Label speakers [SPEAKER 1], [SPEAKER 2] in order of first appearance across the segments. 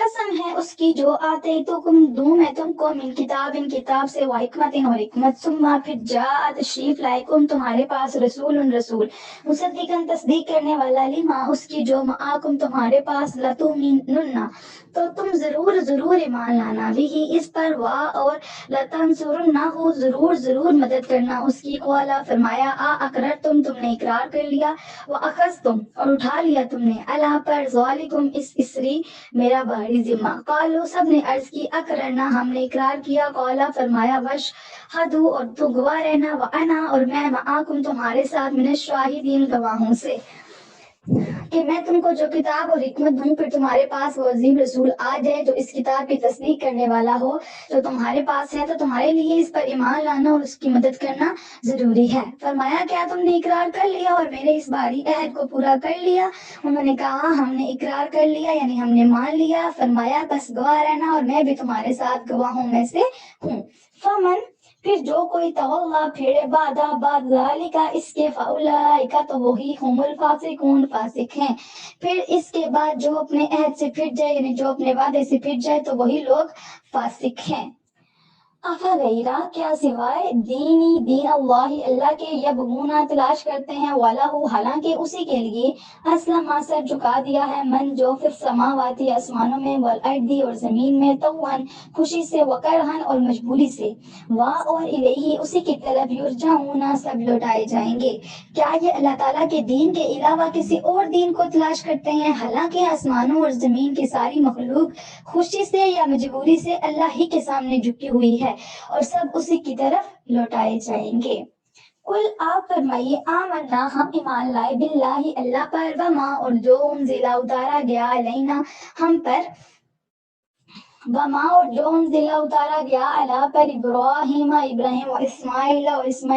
[SPEAKER 1] قسم ہے اس کی جو آتے تو دوں میں تم کو من کتاب ان کتاب سے و حکمت اور حکمت ثم پھر جاء تشریف لائے تمہارے پاس رسول مصدقاً تصدیق کرنے والا لما اس کی جو معاکم تمہارے پاس لتؤمنن تو تم ضرور ایمان لانا بھی اس پر اور لتنصرنہ ضرور مدد کرنا اس کی قولا فرمایا اقررتم تم نے اقرار کر لیا واخذتم اور اٹھا لیا تم نے اللہ پر ذالکم اس اسری میرا بھاری ذمہ قالو سب نے عرض کی اقررنا ہم نے اقرار کیا قولا فرمایا وشہدو اور تو گواہ رہنا وانا اور میں معاکم تمہارے ساتھ من الشاہدین گواہوں سے کہ میں تم کو جو کتاب اور حکمت دوں پھر تمہارے پاس وہ عظیم رسول آ جائے جو اس کتاب کی تصدیق کرنے والا ہو جو تمہارے پاس ہے تو تمہارے لیے اس پر ایمان لانا اور اس کی مدد کرنا ضروری ہے فرمایا کیا تم نے اقرار کر لیا اور میرے اس باری عہد کو پورا کر لیا انہوں نے کہا ہم نے اقرار کر لیا یعنی ہم نے مان لیا فرمایا بس گواہ رہنا اور میں بھی تمہارے ساتھ گواہوں میں سے ہوں فمن پھر جو کوئی تولا پھیرے بعد ذالک اس کے فاولئک تو وہی هم الفاسقون فاسق ہیں پھر اس کے بعد جو اپنے عہد سے پھر جائے یعنی جو اپنے وعدے سے پھر جائے تو وہی لوگ فاسق ہیں افغیرہ کیا سوائے دین اللہ کے یبغونا تلاش کرتے ہیں وَلَهُ حالانکہ اسی کے لیے اسلم سر جھکا دیا ہے من جو پھر سماواتی آسمانوں میں والارض اور زمین میں طوعاً خوشی سے وکرہن اور مجبوری سے اور الیہ اسی کی طرف یرجعون سب لوٹائے جائیں گے کیا یہ اللہ تعالیٰ کے دین کے علاوہ کسی اور دین کو تلاش کرتے ہیں حالانکہ آسمانوں اور زمین کی ساری مخلوق خوشی سے یا مجبوری سے اللہ ہی کے سامنے جھکی ہوئی ہے اور سب اسی کی طرف لوٹائے جائیں گے کل آپ فرمائیے آمنا ہم ایمان لائے باللہ اللہ پر وما اور جو انزلا اتارا گیا علینا ہم پر وما اور جو انزلا اتارا گیا علی پر ابراہیم و اسماعیل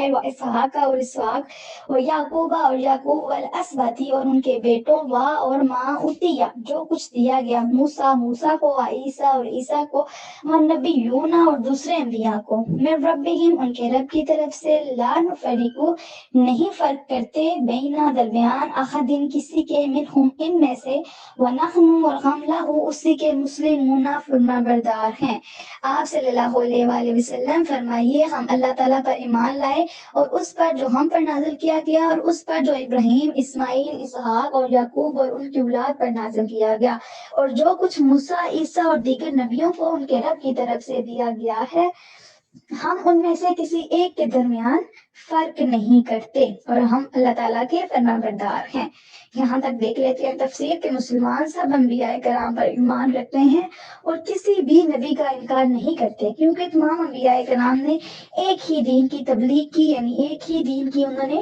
[SPEAKER 1] و اسحاق اور اسحاق و یعقوب اور یعقوب والاسباطی اور ان کے بیٹوں اور ما اوتیا جو کچھ دیا گیا موسیٰ کو عیسیٰ اور عیسیٰ کو والنبیون اور دوسرے انبیاء کو من ربہم ان کے رب کی طرف سے لا نفرقو نہیں فرق کرتے بینا درمیان احدین کسی کے منہم ان میں سے ونحن اور ہم لہو اسی کے مسلمون فرما بردار ہیں آپ صلی اللہ علیہ وآلہ وسلم فرمائیے ہم اللہ تعالیٰ پر ایمان لائے اور اس پر جو ہم پر نازل کیا گیا اور اس پر جو ابراہیم اسماعیل اسحاق اور یعقوب اور ان کی اولاد پر نازل کیا گیا اور جو کچھ موسیٰ عیسیٰ اور دیگر نبیوں کو ان کے رب کی طرف سے دیا گیا ہے ہم ان میں سے کسی ایک کے درمیان فرق نہیں کرتے اور ہم اللہ تعالیٰ کے فرما بردار ہیں یہاں تک دیکھ لیتے ہیں تفسیر کے مسلمان سب انبیاء کرام پر ایمان رکھتے ہیں اور کسی بھی نبی کا انکار نہیں کرتے کیونکہ تمام انبیاء کرام نے ایک ہی دین کی تبلیغ کی یعنی ایک ہی دین کی انہوں نے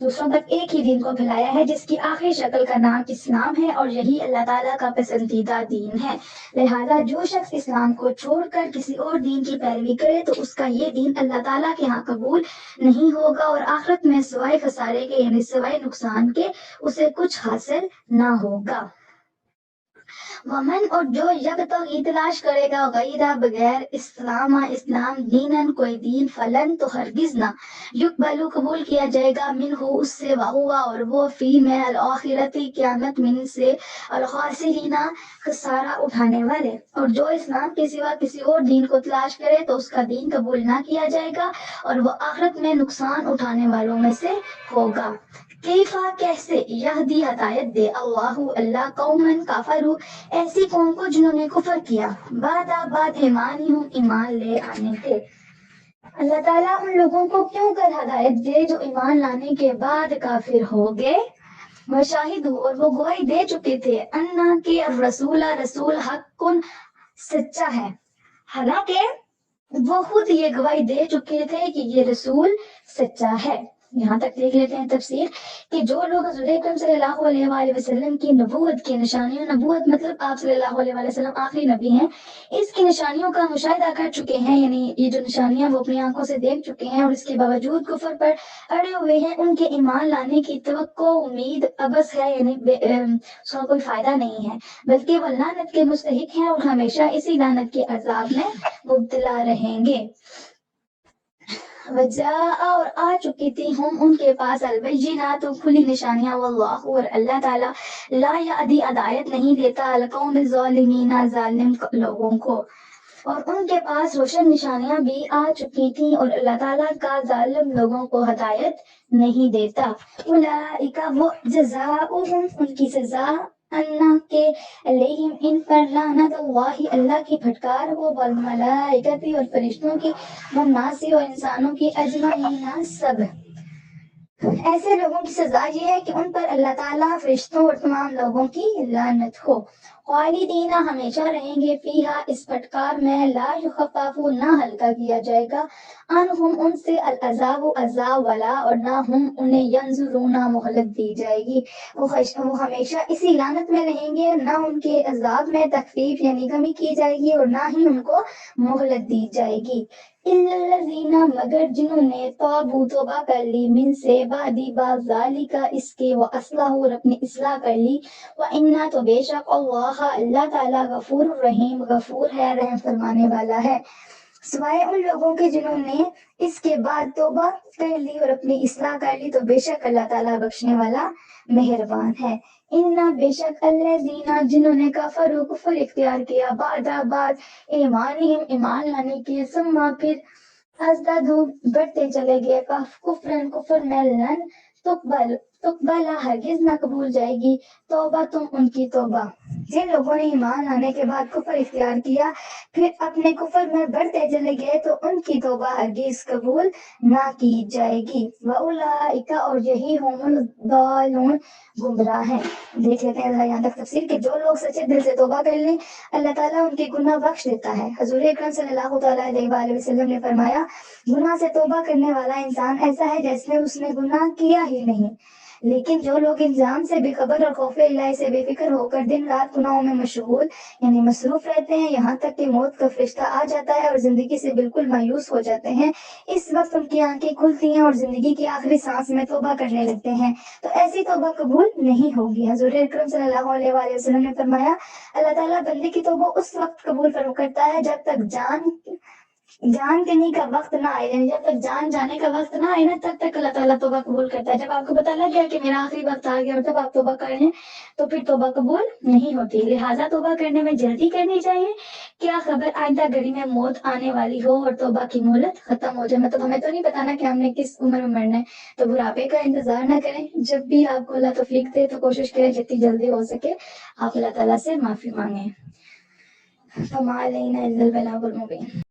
[SPEAKER 1] دوسروں تک ایک ہی دین کو پھیلایا ہے جس کی آخری شکل کا نام اسلام ہے اور یہی اللہ تعالیٰ کا پسندیدہ دین ہے لہذا جو شخص اسلام کو چھوڑ کر کسی اور دین کی پیروی کرے تو اس کا یہ دین اللہ تعالیٰ کے ہاں قبول نہیں ہوگا اور آخرت میں سوائے خسارے کے یعنی سوائے نقصان کے اسے کچھ حاصل نہ ہوگا ومن اور جو یبتغی تلاش کرے گا غیرہ بغیر اسلام دینن کوئی دین فلن تو ہرگز نہ یقبلو قبول کیا جائے گا منہ اس سے وہوا اور وہ فی میں الآخرتی قیامت من سے الخاسرین خسارہ اٹھانے والے اور جو اسلام کے سوا کسی اور دین کو تلاش کرے تو اس کا دین قبول نہ کیا جائے گا اور وہ آخرت میں نقصان اٹھانے والوں میں سے ہوگا کیفا کیسے یہدی ہدایت دے اللہ قومن کافروا ایسی قوم کو جنہوں نے کفر کیا بعد ایمان لے آنے کے اللہ تعالیٰ ان لوگوں کو کیوں کر ہدایت دے جو ایمان لانے کے بعد کافر ہو گئے وشاہدوا اور وہ گواہی دے چکے تھے انا کہ رسول حق سچا ہے حالانکہ وہ خود یہ گواہی دے چکے تھے کہ یہ رسول سچا ہے یہاں تک دیکھ لیتے ہیں تفسیر کہ جو لوگ حضور اکرم صلی اللہ علیہ وآلہ وسلم کی نبوت کی نشانیوں نبوت مطلب آپ صلی اللہ علیہ وآلہ وسلم آخری نبی ہیں اس کی نشانیوں کا مشاہدہ کر چکے ہیں یعنی یہ جو نشانیاں وہ اپنی آنکھوں سے دیکھ چکے ہیں اور اس کے باوجود کفر پر اڑے ہوئے ہیں ان کے ایمان لانے کی توقع امید ابس ہے یعنی اس کا کوئی فائدہ نہیں ہے بلکہ وہ لعنت کے مستحق ہیں اور ہمیشہ اسی لعنت کے عذاب میں مبتلا رہیں گے وجاء اور آ چکی تھی ہم ان کے پاس البینات کھلی نشانیاں، واللہ اور اللہ تعالیٰ لا یہدی ہدایت نہیں دیتا القوم الظالمین ظالم لوگوں کو، اور ان کے پاس روشن نشانیاں بھی آ چکی تھیں اور اللہ تعالیٰ کا ظالم لوگوں کو ہدایت نہیں دیتا۔ اولئک وہ جزاؤہم ان کی سزا اللہ کے علیہم ان پر لعنت اللہ اللہ کی پھٹکار ہو، والملائکۃ اور فرشتوں کی، والناس اور انسانوں کی، اجمعین سب۔ ایسے لوگوں کی سزا یہ ہے کہ ان پر اللہ تعالیٰ، فرشتوں اور تمام لوگوں کی لعنت ہو۔ خالدین ہمیشہ رہیں گے، فیہا اس پھٹکار میں، لا یخفف نہ ہلکا کیا جائے گا، عنہم ان سے، العذاب عذاب والا، اور نہ ہم انہیں ینظرون مہلت دی جائے گی، وہ ہمیشہ اسی لعنت میں رہیں گے، نہ ان کے عذاب میں تخفیف یعنی کمی کی جائے گی اور نہ ہی ان کو مہلت دی جائے گی۔ الا الذین مگر جنہوں نے تابوا توبہ کر لی، من سے بعدی بعد ذالک اس کے، واصلحوا اور اپنی اصلاح کر لی، وَإِنَّا تو بے شک اللہ اللہ تعالیٰ غفور الرحیم غفور ہے، رحم فرمانے والا ہے، سوائے ان لوگوں کے جنہوں نے اس کے بعد توبہ کر لی اور اپنی اصلاح کر لی، تو بے شک اللہ تعالیٰ بخشنے والا مہربان ہے۔ ان بے شک الذین جنہوں نے کفر اختیار کیا، بعد ایمانہم ایمان لانے کے، ثم پھر ازدادوا بڑھتے چلے گئے، کفرن کفر میں، لن تقبل ہرگز نہ قبول جائے گی توبہ تم ان کی توبہ۔ جن لوگوں نے ایمان لانے کے بعد کفر اختیار کیا پھر اپنے کفر میں بڑھتے چلے گئے تو ان کی توبہ ہرگز قبول نہ کی جائے گی، وَأُولَئِکَ اور یہی ہم الضالون گمراہ ہیں۔ دیکھ لیتے ہیں ذرا یہاں تک تفسیر کہ جو لوگ سچے دل سے توبہ کر لیں اللہ تعالیٰ ان کے گناہ بخش دیتا ہے۔ حضور اکرم صلی اللہ تعالیٰ علیہ وآلہ وسلم نے فرمایا گناہ سے توبہ کرنے والا انسان ایسا ہے جیسے اس نے گناہ کیا ہی نہیں، لیکن جو لوگ الزام سے بے خبر اور خوف الہی سے بے فکر ہو کر دن رات گناہوں میں مشغول یعنی مصروف رہتے ہیں یہاں تک کہ موت کا فرشتہ آ جاتا ہے اور زندگی سے بالکل مایوس ہو جاتے ہیں، اس وقت ان کی آنکھیں کھلتی ہیں اور زندگی کی آخری سانس میں توبہ کرنے لگتے ہیں تو ایسی توبہ قبول نہیں ہوگی۔ حضور اکرم صلی اللہ علیہ وآلہ وسلم نے فرمایا اللہ تعالیٰ بندے کی توبہ اس وقت قبول کرتا ہے جب تک جان دینے کا وقت نہ آئے، یعنی جب تک جان جانے کا وقت نہ آئے نا تب تک اللہ تعالیٰ توبہ قبول کرتا ہے۔ جب آپ کو پتہ لگ گیا کہ میرا آخری وقت آ گیا اور تب آپ توبہ کر رہے ہیں تو پھر توبہ قبول نہیں ہوتی، لہٰذا توبہ کرنے میں جلدی کرنی چاہیے، کیا خبر آئندہ گھڑی میں موت آنے والی ہو اور توبہ کی مہلت ختم ہو جائے، مطلب ہمیں تو نہیں پتا نا کہ ہم نے کس عمر میں مرنا ہے، تو بڑھاپے کا انتظار نہ کریں، جب بھی آپ کو اللہ توفیق دے تو کوشش کریں جتنی جلدی ہو سکے آپ اللہ تعالیٰ سے معافی مانگیں۔ فَمَا عَلَيْنَا إِلَّا الْبَلَاغُ الْمُبِينُ۔